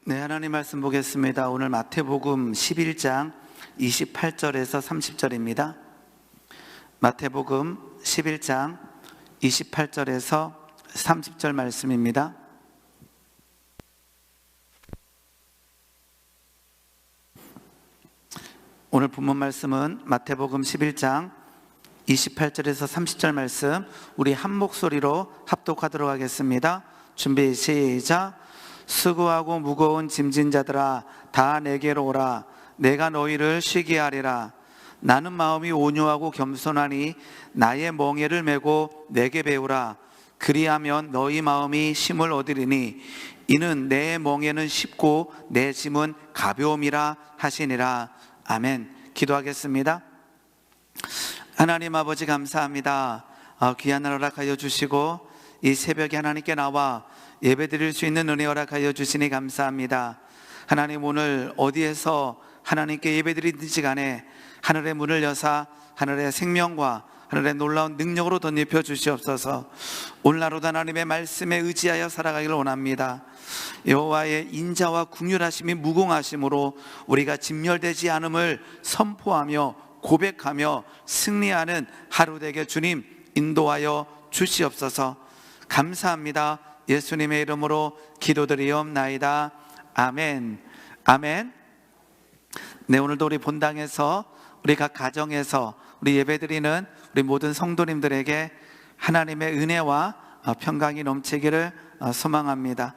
네, 하나님 말씀 보겠습니다. 오늘 마태복음 11장 28절에서 30절입니다. 마태복음 11장 28절에서 30절 말씀입니다. 오늘 본문 말씀은 마태복음 11장 28절에서 30절 말씀, 우리 한 목소리로 합독하도록 하겠습니다. 준비 시작. 수고하고 무거운 짐진 자들아 다 내게로 오라. 내가 너희를 쉬게 하리라. 나는 마음이 온유하고 겸손하니 나의 멍에를 메고 내게 배우라. 그리하면 너희 마음이 쉼을 얻으리니 이는 내 멍에는 쉽고 내 짐은 가벼움이라 하시니라. 아멘. 기도하겠습니다. 하나님 아버지 감사합니다. 귀한 날 허락하여 주시고 이 새벽에 하나님께 나와 예배드릴 수 있는 은혜 허락하여 주시니 감사합니다. 하나님, 오늘 어디에서 하나님께 예배드리든지 간에 하늘의 문을 여사 하늘의 생명과 하늘의 놀라운 능력으로 덧입혀 주시옵소서. 오늘 하루도 하나님의 말씀에 의지하여 살아가기를 원합니다. 여호와의 인자와 긍휼하심이 무궁하심으로 우리가 진멸되지 않음을 선포하며 고백하며 승리하는 하루 되게 주님 인도하여 주시옵소서. 감사합니다. 예수님의 이름으로 기도드리옵나이다. 아멘. 아멘. 네, 오늘도 우리 본당에서 우리 각 가정에서 우리 예배드리는 우리 모든 성도님들에게 하나님의 은혜와 평강이 넘치기를 소망합니다.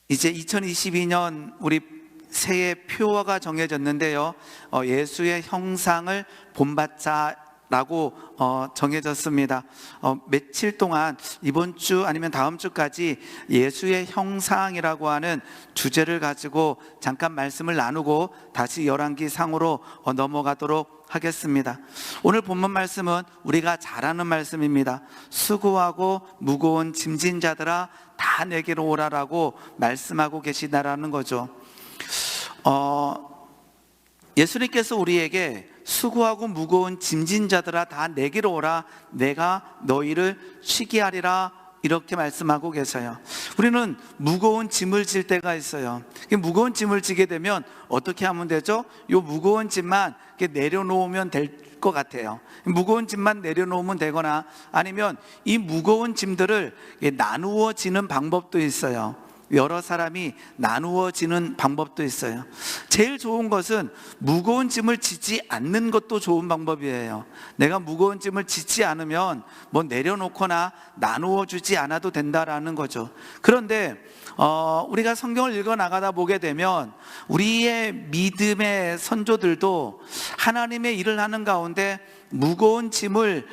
이제 2022년 우리 새해 표어가 정해졌는데요, 예수의 형상을 본받자 라고 정해졌습니다. 며칠 동안 이번 주 아니면 다음 주까지 예수의 형상이라고 하는 주제를 가지고 잠깐 말씀을 나누고 다시 열왕기 상으로 넘어가도록 하겠습니다. 오늘 본문 말씀은 우리가 잘 아는 말씀입니다. 수고하고 무거운 짐진 자들아 다 내게로 오라라고 말씀하고 계시다라는 거죠. 예수님께서 우리에게 수고하고 무거운 짐진 자들아 다 내게로 오라. 내가 너희를 쉬게 하리라. 이렇게 말씀하고 계세요. 우리는 무거운 짐을 질 때가 있어요. 무거운 짐을 지게 되면 어떻게 하면 되죠? 이 무거운 짐만 내려놓으면 될 것 같아요. 무거운 짐만 내려놓으면 되거나 아니면 이 무거운 짐들을 나누어 지는 방법도 있어요. 여러 사람이 나누어지는 방법도 있어요. 제일 좋은 것은 무거운 짐을 지지 않는 것도 좋은 방법이에요. 내가 무거운 짐을 지지 않으면 뭐 내려놓거나 나누어 주지 않아도 된다라는 거죠. 그런데 우리가 성경을 읽어 나가다 보게 되면 우리의 믿음의 선조들도 하나님의 일을 하는 가운데 무거운 짐을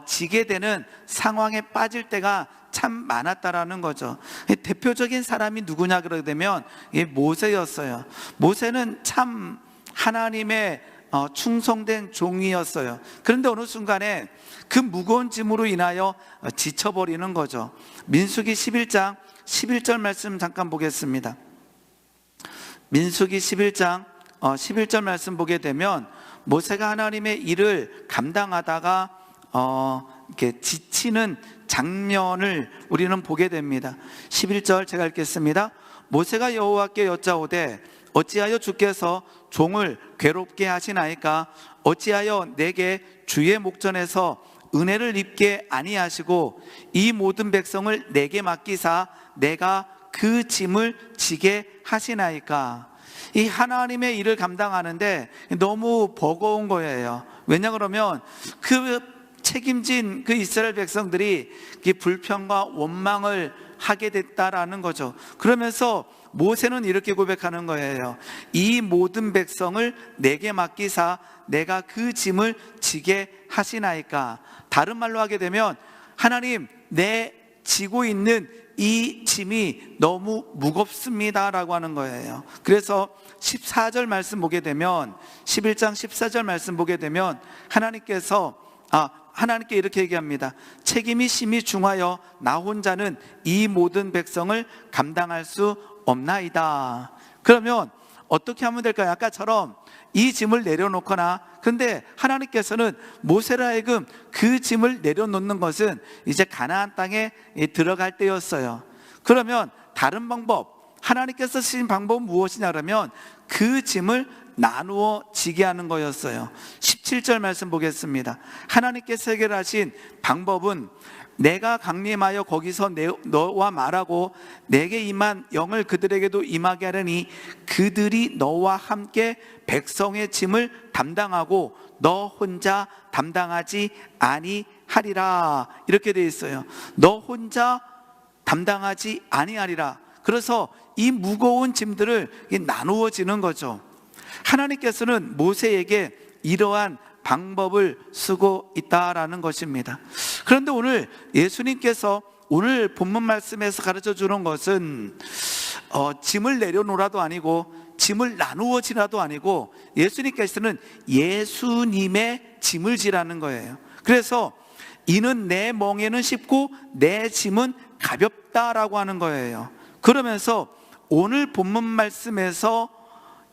지게 되는 상황에 빠질 때가 참 많았다라는 거죠. 대표적인 사람이 누구냐 그러게 되면 모세였어요. 모세는 참 하나님의 충성된 종이었어요. 그런데 어느 순간에 그 무거운 짐으로 인하여 지쳐버리는 거죠. 민수기 11장 11절 말씀 잠깐 보겠습니다. 민수기 11장 11절 말씀 보게 되면 모세가 하나님의 일을 감당하다가 이렇게 지치는 장면을 우리는 보게 됩니다. 11절 제가 읽겠습니다. 모세가 여호와께 여짜오되 어찌하여 주께서 종을 괴롭게 하시나이까? 어찌하여 내게 주의 목전에서 은혜를 입게 아니하시고 이 모든 백성을 내게 맡기사 내가 그 짐을 지게 하시나이까? 이 하나님의 일을 감당하는데 너무 버거운 거예요. 왜냐 그러면 그 책임진 그 이스라엘 백성들이 불평과 원망을 하게 됐다라는 거죠. 그러면서 모세는 이렇게 고백하는 거예요. 이 모든 백성을 내게 맡기사 내가 그 짐을 지게 하시나이까? 다른 말로 하게 되면 하나님, 내 지고 있는 이 짐이 너무 무겁습니다 라고 하는 거예요. 그래서 14절 말씀 보게 되면 11장 14절 말씀 보게 되면 하나님께 이렇게 얘기합니다. 책임이 심히 중하여 나 혼자는 이 모든 백성을 감당할 수 없나이다. 그러면 어떻게 하면 될까요? 아까처럼 이 짐을 내려놓거나, 근데 하나님께서는 모세로 하여금 그 짐을 내려놓는 것은 이제 가나안 땅에 들어갈 때였어요. 그러면 다른 방법, 하나님께서 쓰신 방법은 무엇이냐 그러면 그 짐을 나누어 지게 하는 거였어요. 17절 말씀 보겠습니다. 하나님께서 해결하신 방법은 내가 강림하여 거기서 너와 말하고 내게 임한 영을 그들에게도 임하게 하려니 그들이 너와 함께 백성의 짐을 담당하고 너 혼자 담당하지 아니하리라. 이렇게 되어 있어요. 너 혼자 담당하지 아니하리라. 그래서 이 무거운 짐들을 나누어지는 거죠. 하나님께서는 모세에게 이러한 방법을 쓰고 있다라는 것입니다. 그런데 오늘 예수님께서 오늘 본문 말씀에서 가르쳐 주는 것은 짐을 내려놓으라도 아니고 짐을 나누어 지라도 아니고 예수님께서는 예수님의 짐을 지라는 거예요. 그래서 이는 내 멍에는 쉽고 내 짐은 가볍다라고 하는 거예요. 그러면서 오늘 본문 말씀에서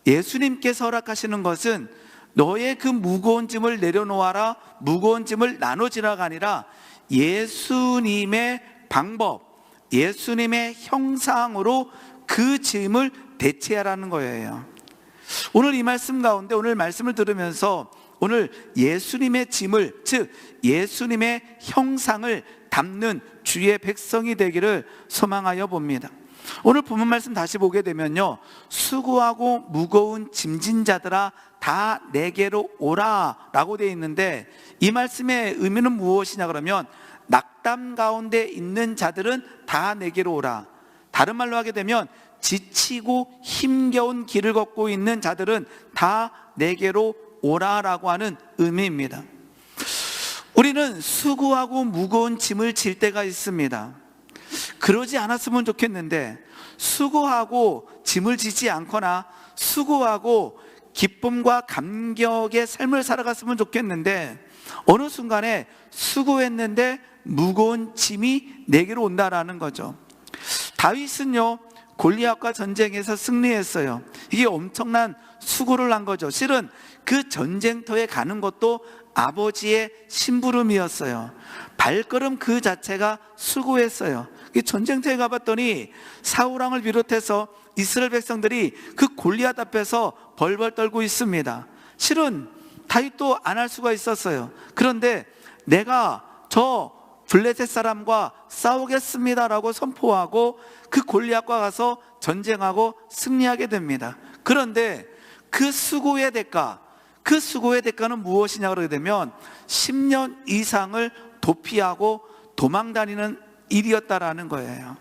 예수님께서 허락하시는 것은 너의 그 무거운 짐을 내려놓아라, 무거운 짐을 나눠지라가 아니라 예수님의 방법, 예수님의 형상으로 그 짐을 대체하라는 거예요. 오늘 이 말씀 가운데 오늘 말씀을 들으면서 오늘 예수님의 짐을, 즉 예수님의 형상을 담는 주의 백성이 되기를 소망하여 봅니다. 오늘 본문 말씀 다시 보게 되면요, 수고하고 무거운 짐진 자들아 다 내게로 오라 라고 되어 있는데, 이 말씀의 의미는 무엇이냐 그러면 낙담 가운데 있는 자들은 다 내게로 오라, 다른 말로 하게 되면 지치고 힘겨운 길을 걷고 있는 자들은 다 내게로 오라라고 하는 의미입니다. 우리는 수고하고 무거운 짐을 질 때가 있습니다. 그러지 않았으면 좋겠는데, 수고하고 짐을 지지 않거나 수고하고 기쁨과 감격의 삶을 살아갔으면 좋겠는데, 어느 순간에 수고했는데 무거운 짐이 내게로 온다라는 거죠. 다윗은요, 골리앗과 전쟁에서 승리했어요. 이게 엄청난 수고를 한 거죠. 실은 그 전쟁터에 가는 것도 아버지의 심부름이었어요. 발걸음 그 자체가 수고했어요. 전쟁터에 가봤더니 사울왕을 비롯해서 이스라엘 백성들이 그 골리앗 앞에서 벌벌 떨고 있습니다. 실은 다윗도 안 할 수가 있었어요. 그런데 내가 저 블레셋 사람과 싸우겠습니다라고 선포하고 그 골리앗과 가서 전쟁하고 승리하게 됩니다. 그런데 그 수고의 대가는 무엇이냐 그러게 되면 10년 이상을 도피하고 도망다니는 일이었다라는 거예요.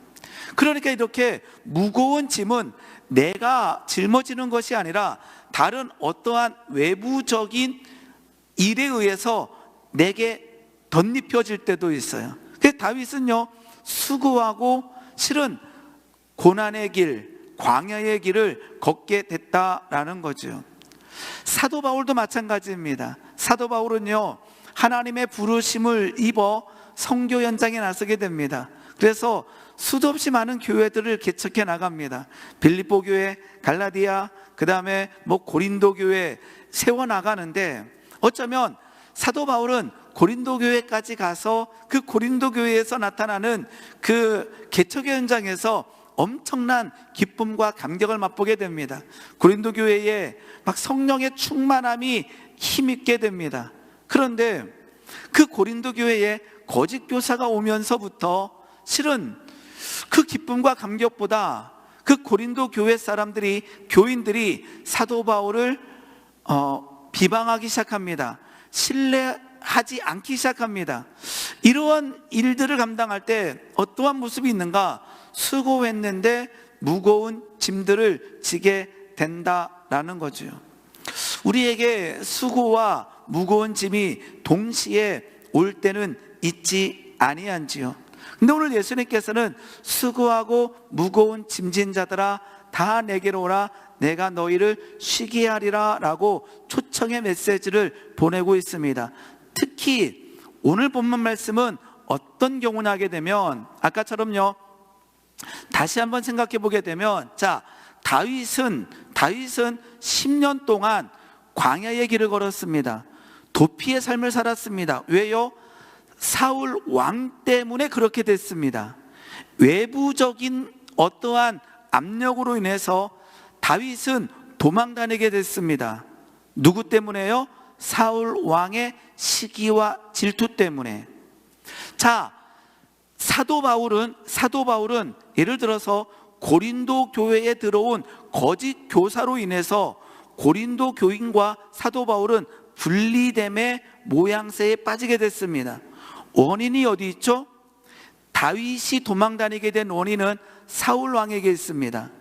그러니까 이렇게 무거운 짐은 내가 짊어지는 것이 아니라 다른 어떠한 외부적인 일에 의해서 내게 덧입혀질 때도 있어요. 그래서 다윗은요, 수고하고 실은 고난의 길, 광야의 길을 걷게 됐다라는 거죠. 사도 바울도 마찬가지입니다. 사도 바울은요, 하나님의 부르심을 입어 선교 현장에 나서게 됩니다. 그래서 수도 없이 많은 교회들을 개척해 나갑니다. 빌립보 교회, 갈라디아, 그 다음에 고린도 교회 세워 나가는데, 어쩌면 사도 바울은 고린도 교회까지 가서 그 고린도 교회에서 나타나는 그 개척의 현장에서 엄청난 기쁨과 감격을 맛보게 됩니다. 고린도 교회에 막 성령의 충만함이 힘있게 됩니다. 그런데 그 고린도 교회에 거짓 교사가 오면서부터 실은 그 기쁨과 감격보다 그 고린도 교회 사람들이, 교인들이 사도 바울을 비방하기 시작합니다. 신뢰하지 않기 시작합니다. 이러한 일들을 감당할 때 어떠한 모습이 있는가? 수고했는데 무거운 짐들을 지게 된다라는 거죠. 우리에게 수고와 무거운 짐이 동시에 올 때는 있지 아니한지요. 근데 오늘 예수님께서는 수고하고 무거운 짐진 자들아 다 내게로 오라, 내가 너희를 쉬게 하리라 라고 초청의 메시지를 보내고 있습니다. 특히 오늘 본문 말씀은 어떤 경우나 하게 되면, 아까처럼요, 다시 한번 생각해 보게 되면, 자, 다윗은 다윗은 10년 동안 광야의 길을 걸었습니다. 도피의 삶을 살았습니다. 왜요? 사울 왕 때문에 그렇게 됐습니다. 외부적인 어떠한 압력으로 인해서 다윗은 도망 다니게 됐습니다. 누구 때문에요? 사울 왕의 시기와 질투 때문에. 자, 사도 바울은 예를 들어서 고린도 교회에 들어온 거짓 교사로 인해서 고린도 교인과 사도 바울은 분리됨의 모양새에 빠지게 됐습니다. 원인이 어디 있죠? 다윗이 도망 다니게 된 원인은 사울 왕에게 있습니다.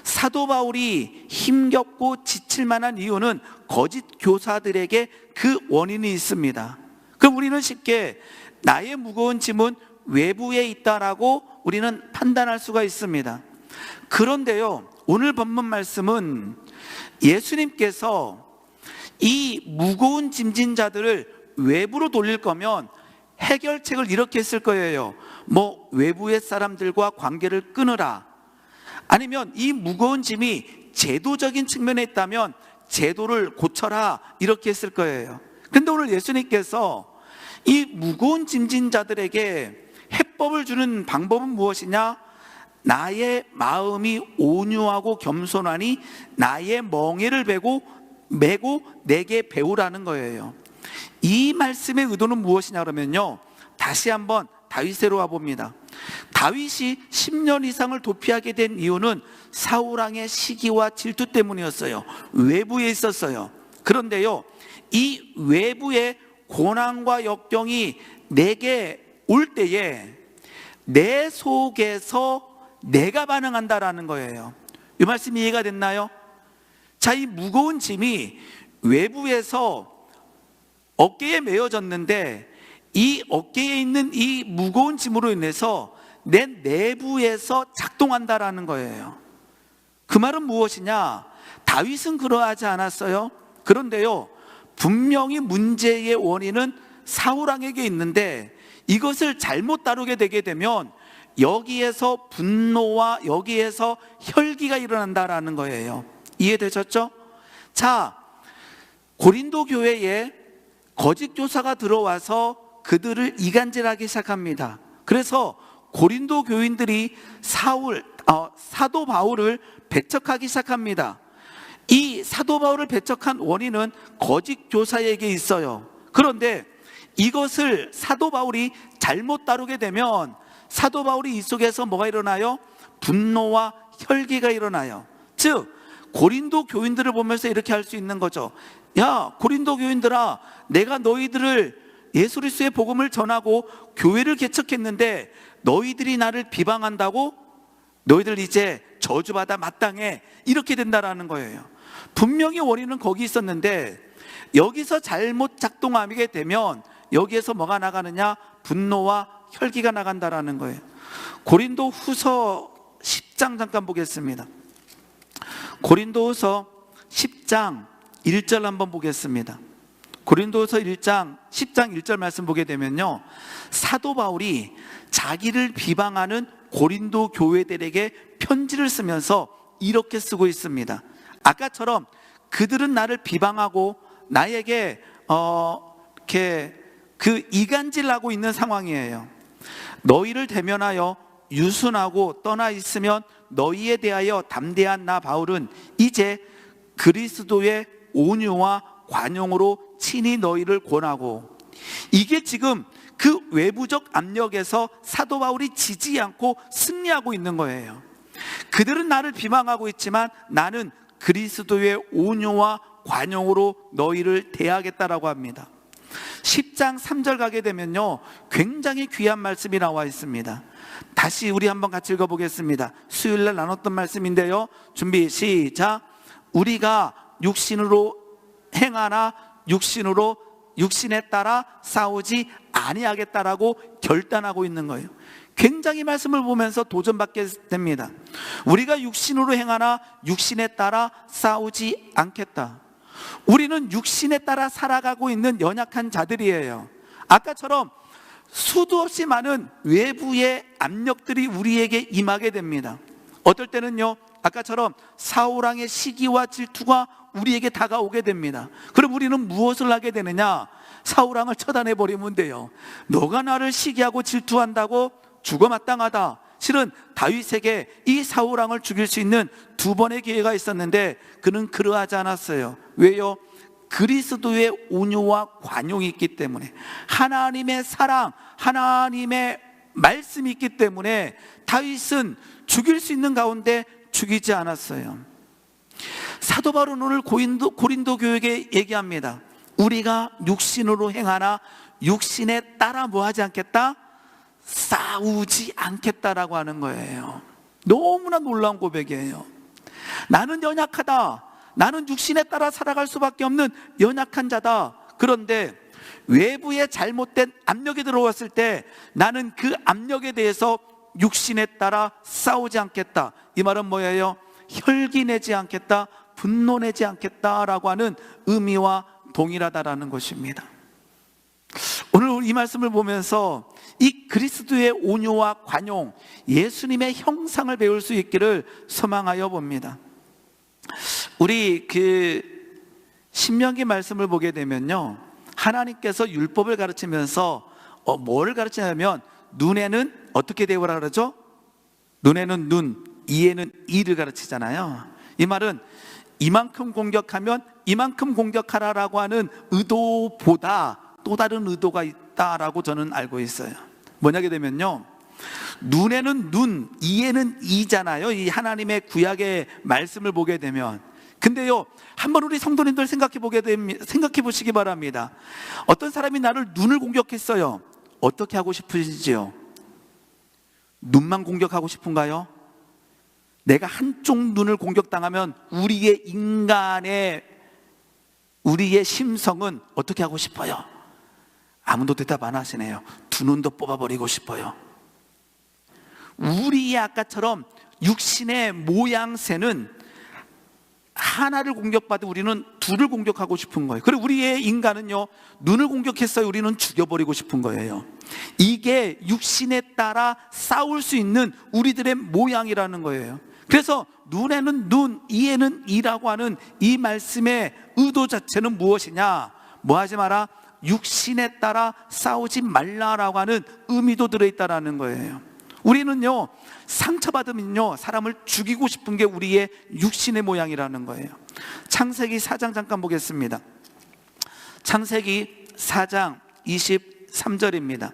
사도 바울이 힘겹고 지칠 만한 이유는 거짓 교사들에게 그 원인이 있습니다. 그럼 우리는 쉽게 나의 무거운 짐은 외부에 있다라고 우리는 판단할 수가 있습니다. 그런데요, 오늘 본문 말씀은 예수님께서 이 무거운 짐진 자들을 외부로 돌릴 거면 해결책을 이렇게 했을 거예요. 뭐 외부의 사람들과 관계를 끊으라, 아니면 이 무거운 짐이 제도적인 측면에 있다면 제도를 고쳐라, 이렇게 했을 거예요. 근데 오늘 예수님께서 이 무거운 짐진 자들에게 해법을 주는 방법은 무엇이냐? 나의 마음이 온유하고 겸손하니 나의 멍에를 메고 내게 배우라는 거예요. 이 말씀의 의도는 무엇이냐 그러면요, 다시 한번 다윗에로 와봅니다. 다윗이 10년 이상을 도피하게 된 이유는 사울왕의 시기와 질투 때문이었어요. 외부에 있었어요. 그런데요, 이 외부의 고난과 역경이 내게 올 때에 내 속에서 내가 반응한다라는 거예요. 이 말씀이 이해가 됐나요? 자, 이 무거운 짐이 외부에서 어깨에 메어졌는데 이 어깨에 있는 이 무거운 짐으로 인해서 내 내부에서 작동한다라는 거예요. 그 말은 무엇이냐? 다윗은 그러하지 않았어요. 그런데요, 분명히 문제의 원인은 사울왕에게 있는데 이것을 잘못 다루게 되게 되면 여기에서 분노와 여기에서 혈기가 일어난다라는 거예요. 이해되셨죠? 자, 고린도 교회에 거짓 교사가 들어와서 그들을 이간질하기 시작합니다. 그래서 고린도 교인들이 사도 바울을 배척하기 시작합니다. 이 사도 바울을 배척한 원인은 거짓 교사에게 있어요. 그런데 이것을 사도 바울이 잘못 다루게 되면 사도 바울이 이 속에서 뭐가 일어나요? 분노와 혈기가 일어나요. 즉, 고린도 교인들을 보면서 이렇게 할 수 있는 거죠. 야, 고린도 교인들아, 내가 너희들을 예수 그리스도의 복음을 전하고 교회를 개척했는데 너희들이 나를 비방한다고? 너희들 이제 저주받아 마땅해, 이렇게 된다라는 거예요. 분명히 원인은 거기 있었는데 여기서 잘못 작동하게 되면 여기에서 뭐가 나가느냐? 분노와 혈기가 나간다라는 거예요. 고린도 후서 10장 잠깐 보겠습니다. 고린도 후서 10장 1절 한번 보겠습니다. 고린도서 10장 1절 말씀 보게 되면요, 사도 바울이 자기를 비방하는 고린도 교회들에게 편지를 쓰면서 이렇게 쓰고 있습니다. 아까처럼 그들은 나를 비방하고 나에게 이렇게 그 이간질하고 있는 상황이에요. 너희를 대면하여 유순하고 떠나 있으면 너희에 대하여 담대한 나 바울은 이제 그리스도의 온유와 관용으로 친히 너희를 권하고, 이게 지금 그 외부적 압력에서 사도 바울이 지지 않고 승리하고 있는 거예요. 그들은 나를 비방하고 있지만 나는 그리스도의 온유와 관용으로 너희를 대하겠다라고 합니다. 10장 3절 가게 되면요, 굉장히 귀한 말씀이 나와 있습니다. 다시 우리 한번 같이 읽어보겠습니다. 수요일날 나눴던 말씀인데요, 준비 시작. 우리가 육신으로 행하나 육신에 따라 싸우지 아니하겠다라고 결단하고 있는 거예요. 굉장히 말씀을 보면서 도전받게 됩니다. 우리가 육신으로 행하나 육신에 따라 싸우지 않겠다. 우리는 육신에 따라 살아가고 있는 연약한 자들이에요. 아까처럼 수도 없이 많은 외부의 압력들이 우리에게 임하게 됩니다. 어떨 때는요, 아까처럼 사울왕의 시기와 질투가 우리에게 다가오게 됩니다. 그럼 우리는 무엇을 하게 되느냐? 사울왕을 처단해버리면 돼요. 너가 나를 시기하고 질투한다고 죽어 마땅하다. 실은 다윗에게 이 사울왕을 죽일 수 있는 두 번의 기회가 있었는데 그는 그러하지 않았어요. 왜요? 그리스도의 온유와 관용이 있기 때문에, 하나님의 사랑, 하나님의 말씀이 있기 때문에 다윗은 죽일 수 있는 가운데 죽이지 않았어요. 사도 바울은 오늘 고린도 교회에 얘기합니다. 우리가 육신으로 행하나 육신에 따라 뭐하지 않겠다? 싸우지 않겠다라고 하는 거예요. 너무나 놀라운 고백이에요. 나는 연약하다. 나는 육신에 따라 살아갈 수밖에 없는 연약한 자다. 그런데 외부에 잘못된 압력이 들어왔을 때 나는 그 압력에 대해서 육신에 따라 싸우지 않겠다. 이 말은 뭐예요? 혈기 내지 않겠다, 분노 내지 않겠다라고 하는 의미와 동일하다라는 것입니다. 오늘 이 말씀을 보면서 이 그리스도의 온유와 관용, 예수님의 형상을 배울 수 있기를 소망하여 봅니다. 우리 신명기 말씀을 보게 되면요, 하나님께서 율법을 가르치면서 뭐를 가르치냐면 눈에는 어떻게 되오라 그러죠? 눈에는 눈, 이에는 이를 가르치잖아요. 이 말은 이만큼 공격하면 이만큼 공격하라라고 하는 의도보다 또 다른 의도가 있다라고 저는 알고 있어요. 뭐냐게 되면요, 눈에는 눈, 이에는 이잖아요. 이 하나님의 구약의 말씀을 보게 되면. 근데요, 한번 우리 성도님들 생각해 보시기 바랍니다. 어떤 사람이 나를 눈을 공격했어요. 어떻게 하고 싶으시지요? 눈만 공격하고 싶은가요? 내가 한쪽 눈을 공격당하면 우리의 심성은 어떻게 하고 싶어요? 아무도 대답 안 하시네요. 두 눈도 뽑아버리고 싶어요. 우리의 아까처럼 육신의 모양새는 하나를 공격받아 우리는 둘을 공격하고 싶은 거예요. 그리고 우리의 인간은요, 눈을 공격했어요. 우리는 죽여버리고 싶은 거예요. 이게 육신에 따라 싸울 수 있는 우리들의 모양이라는 거예요. 그래서 눈에는 눈, 이에는 이라고 하는 이 말씀의 의도 자체는 무엇이냐? 뭐 하지 마라? 육신에 따라 싸우지 말라라고 하는 의미도 들어있다라는 거예요. 우리는요, 상처받으면요, 사람을 죽이고 싶은 게 우리의 육신의 모양이라는 거예요. 창세기 4장 잠깐 보겠습니다. 창세기 4장 23절입니다.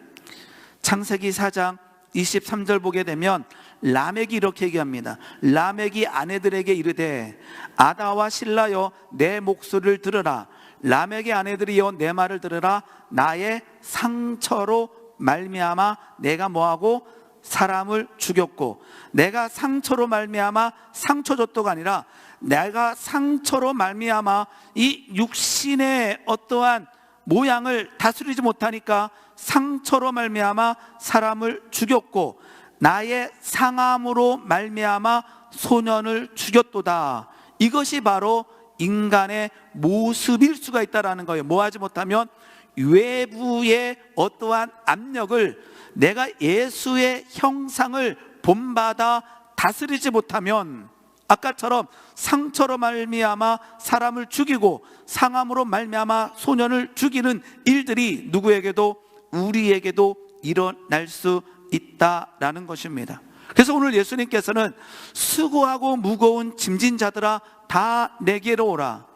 창세기 4장 23절 보게 되면 라멕이 이렇게 얘기합니다. 라멕이 아내들에게 이르되 아다와 실라여 내 목소리를 들으라. 라멕의 아내들이여 내 말을 들으라. 나의 상처로 말미암아 내가 뭐하고 사람을 죽였고, 내가 상처로 말미암아 상처 줬도가 아니라 내가 상처로 말미암아 이 육신의 어떠한 모양을 다스리지 못하니까 상처로 말미암아 사람을 죽였고, 나의 상함으로 말미암아 소년을 죽였도다. 이것이 바로 인간의 모습일 수가 있다라는 거예요. 뭐 하지 못하면 외부의 어떠한 압력을 내가 예수의 형상을 본받아 다스리지 못하면 아까처럼 상처로 말미암아 사람을 죽이고 상함으로 말미암아 소년을 죽이는 일들이 누구에게도 우리에게도 일어날 수 있다라는 것입니다. 그래서 오늘 예수님께서는 수고하고 무거운 짐진 자들아 다 내게로 오라.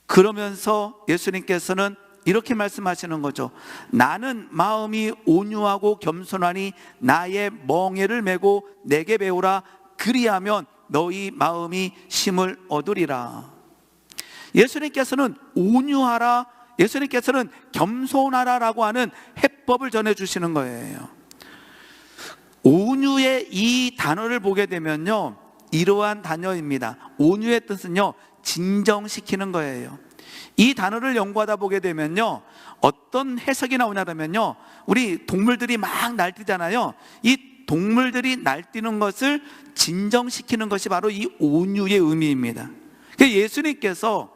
그러면서 예수님께서는 이렇게 말씀하시는 거죠. 나는 마음이 온유하고 겸손하니 나의 멍에를 메고 내게 배우라. 그리하면 너희 마음이 쉼을 얻으리라. 예수님께서는 온유하라, 예수님께서는 겸손하라라고 하는 해법을 전해주시는 거예요. 온유의 이 단어를 보게 되면요, 이러한 단어입니다. 온유의 뜻은요, 진정시키는 거예요. 이 단어를 연구하다 보게 되면요, 어떤 해석이 나오냐면요, 우리 동물들이 막 날뛰잖아요. 이 동물들이 날뛰는 것을 진정시키는 것이 바로 이 온유의 의미입니다. 그러니까 예수님께서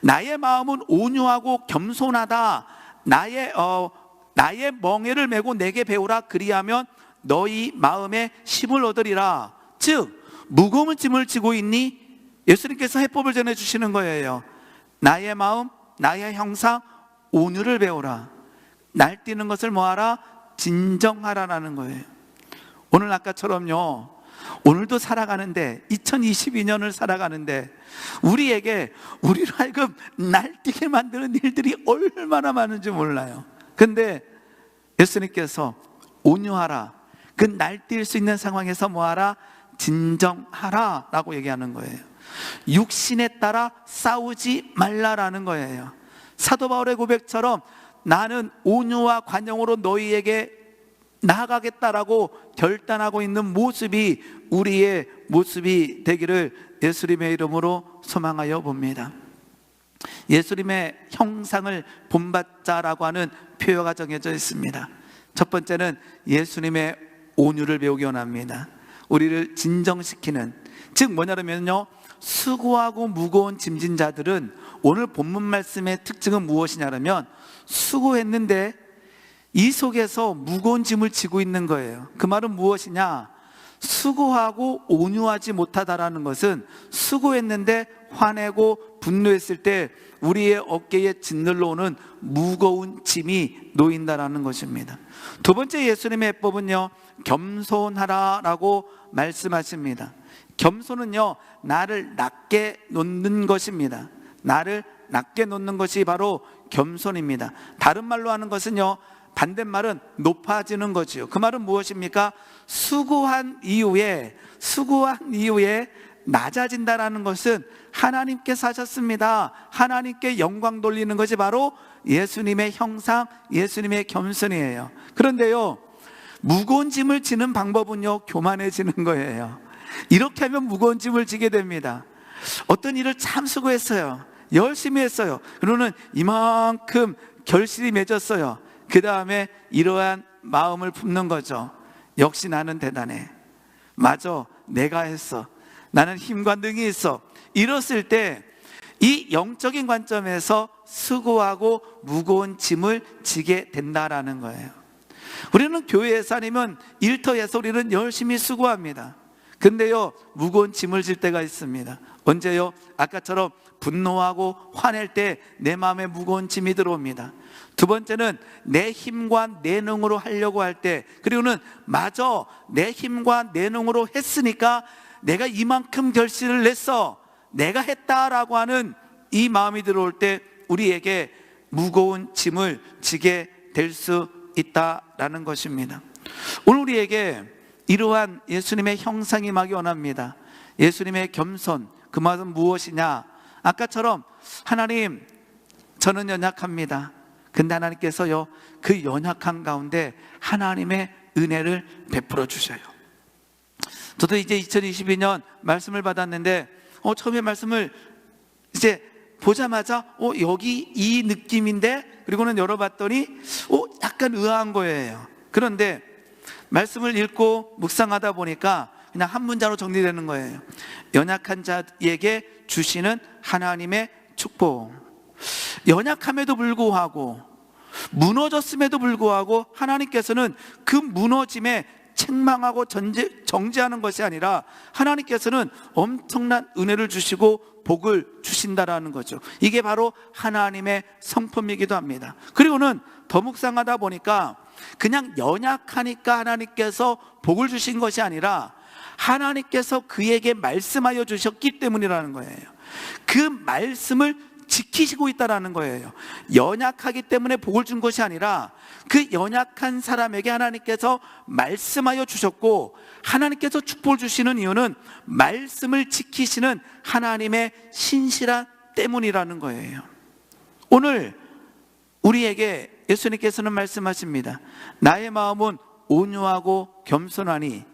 나의 마음은 온유하고 겸손하다, 나의 멍에를 메고 내게 배우라. 그리하면 너희 마음에 쉼을 얻으리라. 즉 무거운 짐을 지고 있니? 예수님께서 해법을 전해주시는 거예요. 나의 마음, 나의 형상, 온유를 배우라. 날뛰는 것을 뭐하라? 진정하라라는 거예요. 오늘 아까처럼요, 오늘도 살아가는데 2022년을 살아가는데 우리에게 우리로 하여금 날뛰게 만드는 일들이 얼마나 많은지 몰라요. 근데 예수님께서 온유하라, 그 날뛸 수 있는 상황에서 뭐하라? 진정하라 라고 얘기하는 거예요. 육신에 따라 싸우지 말라라는 거예요. 사도 바울의 고백처럼 나는 온유와 관용으로 너희에게 나아가겠다라고 결단하고 있는 모습이 우리의 모습이 되기를 예수님의 이름으로 소망하여 봅니다. 예수님의 형상을 본받자라고 하는 표어가 정해져 있습니다. 첫 번째는 예수님의 온유를 배우기 원합니다. 우리를 진정시키는, 즉 뭐냐면요, 수고하고 무거운 짐진 자들은 오늘 본문 말씀의 특징은 무엇이냐면 수고했는데 이 속에서 무거운 짐을 지고 있는 거예요. 그 말은 무엇이냐? 수고하고 온유하지 못하다라는 것은 수고했는데 화내고 분노했을 때 우리의 어깨에 짓눌러 오는 무거운 짐이 놓인다라는 것입니다. 두 번째 예수님의 해법은요, 겸손하라라고 말씀하십니다. 겸손은요, 나를 낮게 놓는 것입니다. 나를 낮게 놓는 것이 바로 겸손입니다. 다른 말로 하는 것은요, 반대말은 높아지는 거지요. 그 말은 무엇입니까? 수고한 이후에 낮아진다라는 것은 하나님께서 하셨습니다. 하나님께 영광 돌리는 것이 바로 예수님의 형상, 예수님의 겸손이에요. 그런데요, 무거운 짐을 지는 방법은요, 교만해지는 거예요. 이렇게 하면 무거운 짐을 지게 됩니다. 어떤 일을 참 수고했어요. 열심히 했어요. 그러고는 이만큼 결실이 맺었어요. 그 다음에 이러한 마음을 품는 거죠. 역시 나는 대단해. 맞아, 내가 했어. 나는 힘과 능이 있어. 이랬을 때 이 영적인 관점에서 수고하고 무거운 짐을 지게 된다라는 거예요. 우리는 교회에서 아니면 일터에서 우리는 열심히 수고합니다. 근데요, 무거운 짐을 질 때가 있습니다. 언제요? 아까처럼 분노하고 화낼 때 내 마음에 무거운 짐이 들어옵니다. 두 번째는 내 힘과 내 능으로 하려고 할 때, 그리고는 맞아, 내 힘과 내 능으로 했으니까 내가 이만큼 결실을 냈어, 내가 했다라고 하는 이 마음이 들어올 때 우리에게 무거운 짐을 지게 될 수 있다라는 것입니다. 오늘 우리에게 이러한 예수님의 형상이 임하기 원합니다. 예수님의 겸손, 그 말은 무엇이냐? 아까처럼 하나님, 저는 연약합니다. 근데 하나님께서요, 그 연약한 가운데 하나님의 은혜를 베풀어 주셔요. 저도 이제 2022년 말씀을 받았는데 처음에 말씀을 이제 보자마자 여기 이 느낌인데, 그리고는 열어봤더니 약간 의아한 거예요. 그런데 말씀을 읽고 묵상하다 보니까 그냥 한 문자로 정리되는 거예요. 연약한 자에게 주시는 하나님의 축복. 연약함에도 불구하고, 무너졌음에도 불구하고 하나님께서는 그 무너짐에 책망하고 정죄하는 것이 아니라 하나님께서는 엄청난 은혜를 주시고 복을 주신다라는 거죠. 이게 바로 하나님의 성품이기도 합니다. 그리고는 더 묵상하다 보니까 그냥 연약하니까 하나님께서 복을 주신 것이 아니라 하나님께서 그에게 말씀하여 주셨기 때문이라는 거예요. 그 말씀을 지키시고 있다라는 거예요. 연약하기 때문에 복을 준 것이 아니라 그 연약한 사람에게 하나님께서 말씀하여 주셨고, 하나님께서 축복을 주시는 이유는 말씀을 지키시는 하나님의 신실한 때문이라는 거예요. 오늘 우리에게 예수님께서는 말씀하십니다. 나의 마음은 온유하고 겸손하니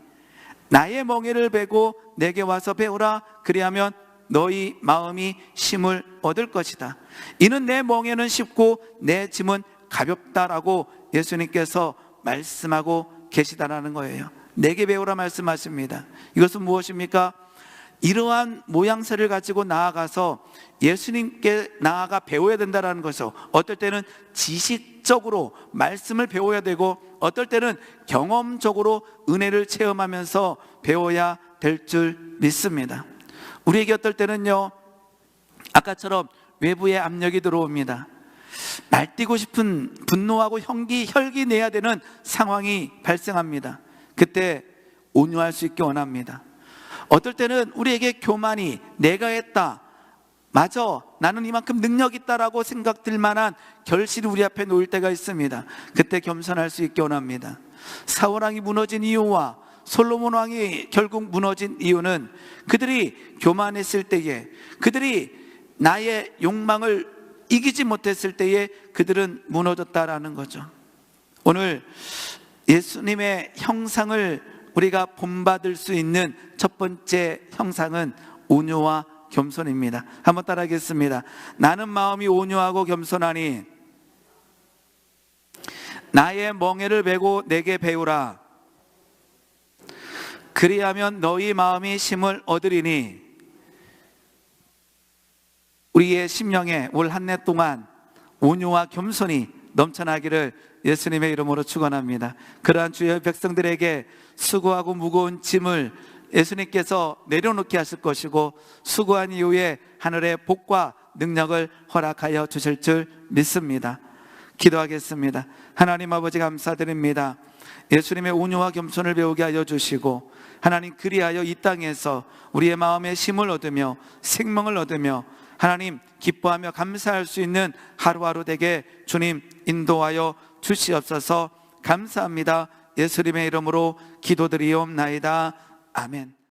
나의 멍에를 베고 내게 와서 배우라. 그리하면 너희 마음이 쉼을 얻을 것이다. 이는 내 멍에는 쉽고 내 짐은 가볍다라고 예수님께서 말씀하고 계시다라는 거예요. 내게 배우라 말씀하십니다. 이것은 무엇입니까? 이러한 모양새를 가지고 나아가서 예수님께 나아가 배워야 된다는 것이죠. 어떨 때는 지식적으로 말씀을 배워야 되고, 어떨 때는 경험적으로 은혜를 체험하면서 배워야 될 줄 믿습니다. 우리에게 어떨 때는요, 아까처럼 외부의 압력이 들어옵니다. 날뛰고 싶은 분노하고 혈기 내야 되는 상황이 발생합니다. 그때 온유할 수 있게 원합니다. 어떨 때는 우리에게 교만이, 내가 했다, 맞아, 나는 이만큼 능력 있다라고 생각될 만한 결실이 우리 앞에 놓일 때가 있습니다. 그때 겸손할 수 있게 원합니다. 사울왕이 무너진 이유와 솔로몬 왕이 결국 무너진 이유는 그들이 교만했을 때에, 그들이 나의 욕망을 이기지 못했을 때에 그들은 무너졌다라는 거죠. 오늘 예수님의 형상을 우리가 본받을 수 있는 첫 번째 형상은 온유와 겸손입니다. 한번 따라하겠습니다. 나는 마음이 온유하고 겸손하니 나의 멍에를 베고 내게 배우라. 그리하면 너희 마음이 힘을 얻으리니. 우리의 심령에 올 한 해 동안 온유와 겸손이 넘쳐나기를 예수님의 이름으로 축원합니다. 그러한 주의 백성들에게 수고하고 무거운 짐을 예수님께서 내려놓게 하실 것이고, 수고한 이후에 하늘의 복과 능력을 허락하여 주실 줄 믿습니다. 기도하겠습니다. 하나님 아버지, 감사드립니다. 예수님의 온유와 겸손을 배우게 하여 주시고, 하나님 그리하여 이 땅에서 우리의 마음에 힘을 얻으며 생명을 얻으며 하나님 기뻐하며 감사할 수 있는 하루하루 되게 주님 인도하여 주시옵소서. 감사합니다. 예수님의 이름으로 기도드리옵나이다. 아멘.